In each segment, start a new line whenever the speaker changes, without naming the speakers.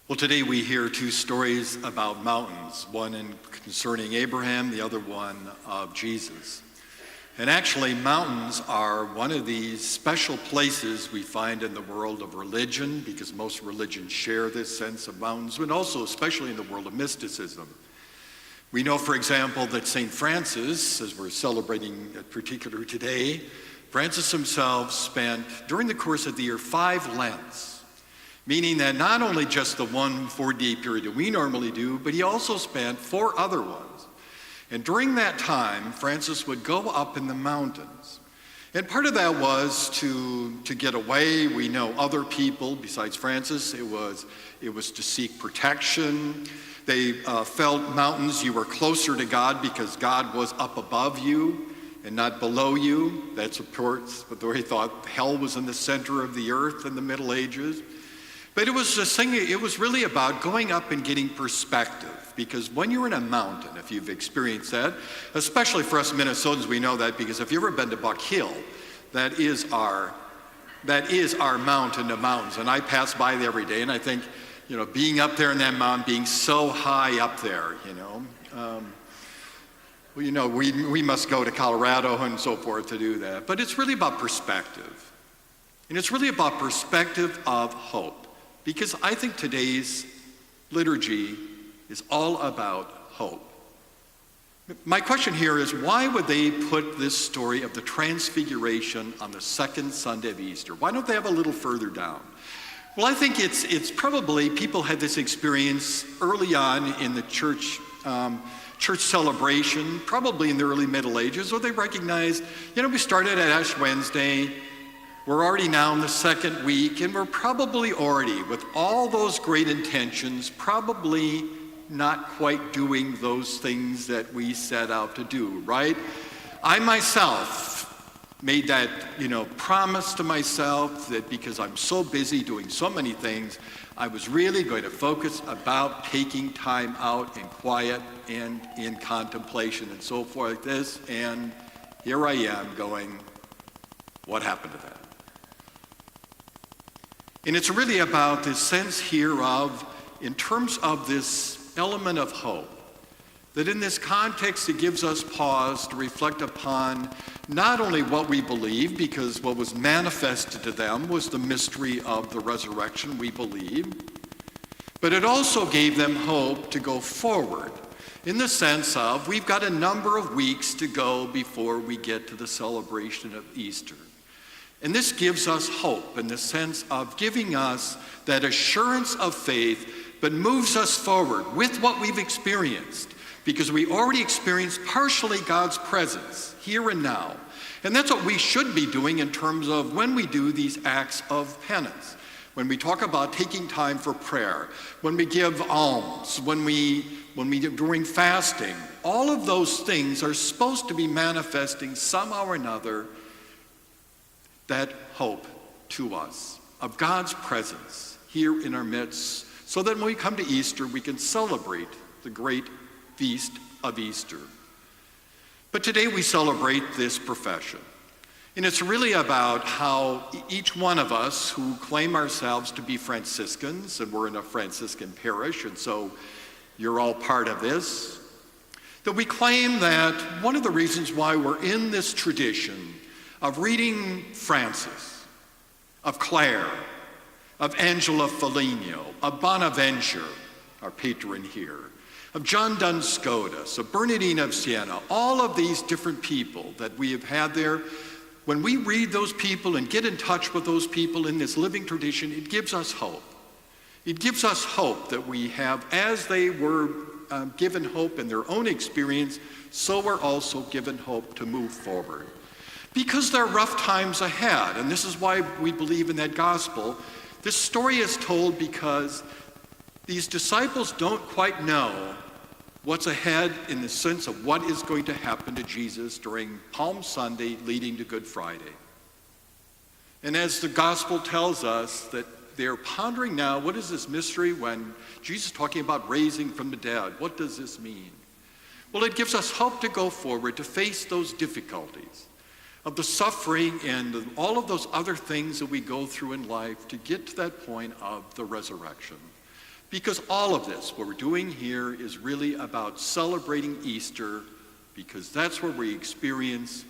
Well, today we hear two stories about mountains, one concerning Abraham, the other one of Jesus. And actually, mountains are one of these special places we find in the world of religion, because most religions share this sense of mountains, but also especially in the world of mysticism. We know, for example, that St. Francis, as we're celebrating in particular today, Francis himself spent, during the course of the year, 5 Lents. Meaning that not only just the one 4-day period that we normally do, but he also spent 4 other ones. And during that time, Francis would go up in the mountains. And part of that was to get away. We know other people besides Francis. It was to seek protection. They felt mountains, you were closer to God because God was up above you and not below you. That's, of course, what they thought hell was in the center of the earth in the Middle Ages. But it was really about going up and getting perspective, because when you're in a mountain, if you've experienced that, especially for us Minnesotans, we know that because if you've ever been to Buck Hill, that is our mountain of mountains. And I pass by there every day, and I think, being up there in that mountain, being so high up there, we must go to Colorado and so forth to do that. But it's really about perspective. And it's really about perspective of hope. Because I think today's liturgy is all about hope. My question here is, why would they put this story of the Transfiguration on the second Sunday of Easter? Why don't they have a little further down? Well, I think it's probably people had this experience early on in the church celebration, probably in the early Middle Ages, or they recognized, we started at Ash Wednesday. We're already now in the second week, and we're probably already, with all those great intentions, probably not quite doing those things that we set out to do, right? I myself made that, promise to myself that because I'm so busy doing so many things, I was really going to focus about taking time out in quiet and in contemplation and so forth like this, and here I am going, what happened to that? And it's really about this sense here of, in terms of this element of hope, that in this context it gives us pause to reflect upon not only what we believe, because what was manifested to them was the mystery of the resurrection we believe, but it also gave them hope to go forward in the sense of we've got a number of weeks to go before we get to the celebration of Easter. And this gives us hope in the sense of giving us that assurance of faith, but moves us forward with what we've experienced, because we already experienced partially God's presence here and now. And that's what we should be doing in terms of when we do these acts of penance. When we talk about taking time for prayer, when we give alms, when we during fasting, all of those things are supposed to be manifesting somehow or another that hope to us of God's presence here in our midst, so that when we come to Easter, we can celebrate the great feast of Easter. But today we celebrate this profession. And it's really about how each one of us who claim ourselves to be Franciscans, and we're in a Franciscan parish, and so you're all part of this, that we claim that one of the reasons why we're in this tradition of reading Francis, of Clare, of Angela Foligno, of Bonaventure, our patron here, of John Duns Scotus, of Bernardine of Siena, all of these different people that we have had there. When we read those people and get in touch with those people in this living tradition, it gives us hope. It gives us hope that we have, as they were given hope in their own experience, so we're also given hope to move forward. Because there are rough times ahead, and this is why we believe in that gospel. This story is told because these disciples don't quite know what's ahead in the sense of what is going to happen to Jesus during Palm Sunday leading to Good Friday. And as the gospel tells us that they're pondering now, what is this mystery when Jesus is talking about raising from the dead? What does this mean? Well, it gives us hope to go forward, to face those difficulties of the suffering and all of those other things that we go through in life to get to that point of the resurrection. Because all of this, what we're doing here, is really about celebrating Easter, because that's where we experience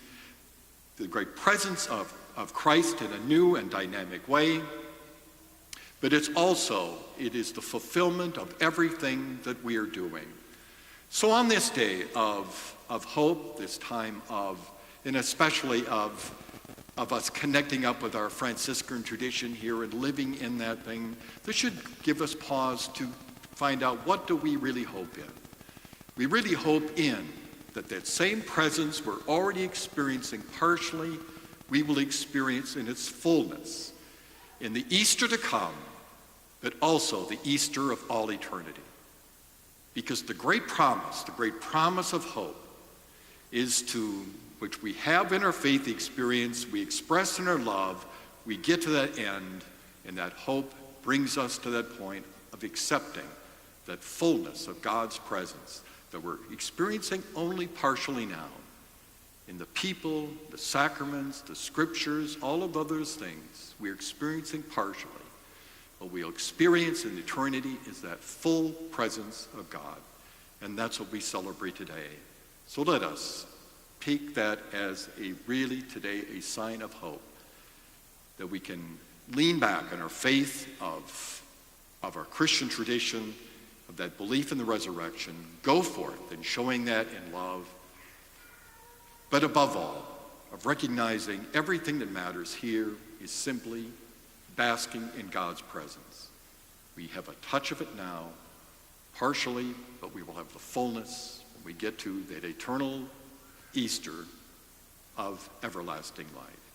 the great presence of Christ in a new and dynamic way. But it is the fulfillment of everything that we are doing. So on this day of hope, this time and especially of us connecting up with our Franciscan tradition here and living in that thing, this should give us pause to find out, what do we really hope in? We really hope in that same presence we're already experiencing partially, we will experience in its fullness in the Easter to come, but also the Easter of all eternity. Because the great promise of hope which we have in our faith experience, we express in our love, we get to that end, and that hope brings us to that point of accepting that fullness of God's presence that we're experiencing only partially now. In the people, the sacraments, the scriptures, all of those things we're experiencing partially. What we'll experience in eternity is that full presence of God. And that's what we celebrate today. So let us take that as a sign of hope, that we can lean back on our faith of our Christian tradition, of that belief in the resurrection, go forth in showing that in love, but above all, of recognizing everything that matters here is simply basking in God's presence. We have a touch of it now, partially, but we will have the fullness when we get to that eternal Easter of everlasting life.